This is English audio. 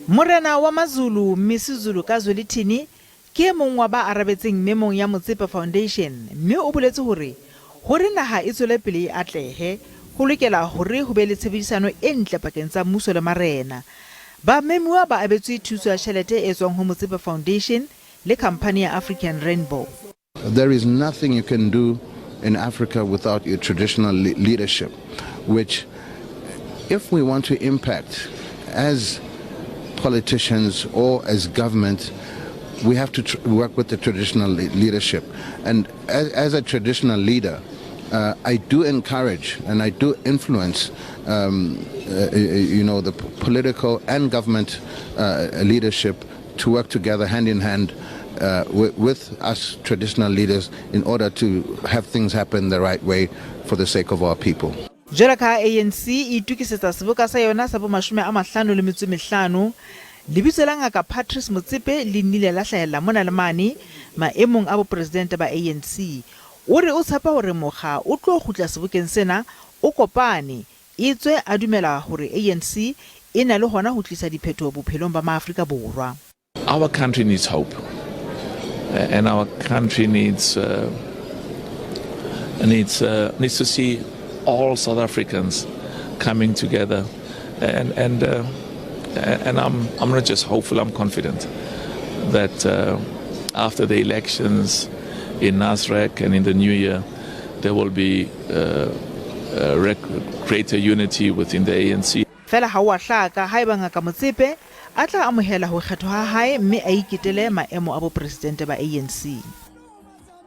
Morena wa Mazulu Misizulu Kazwelithini ke mong wa ba arabetseng memong ya Motsepe Foundation mme o boletse hore naha e tswele pele e atlehe ho lokela hore ho be le tshebedisano e ntle pakeng tsa mmuso le marena. Ba memuwa ba abetswe thuso ya tjhelete e tswang ho Motsepe Foundation le company ya African Rainbow. There is nothing you can do in Africa without your traditional leadership, which if we want to impact as politicians or as government, we have to work with the traditional leadership. And as a traditional leader, I do encourage and I do influence the political and government leadership to work together hand in hand with us traditional leaders in order to have things happen the right way for the sake of our people. Jolaka ANC itukisetsa seboka sa yona sa bo 55 lebitso la Ngaka Patrice Motsepe le nnile la hlahella mona le mane maemong a bopresidente ba ANC. O re o tshepa hore mokga o tlo khutla sebokeng sena o kopane itswe a dumela hore ANC e na le hona ho tlisa diphetho bophelong ba maAfrika Borwa. Our country needs hope, and our country needs to see all South Africans coming together, and I'm not just hopeful, I'm confident that after the elections in Nasrec and in the new year, there will be greater unity within the ANC. Fela ha wa hlaka ha eba Ngaka Motsepe a tla amohela ho kgethwa ha hae mme a iketele maemo a bopresidente ba ANC.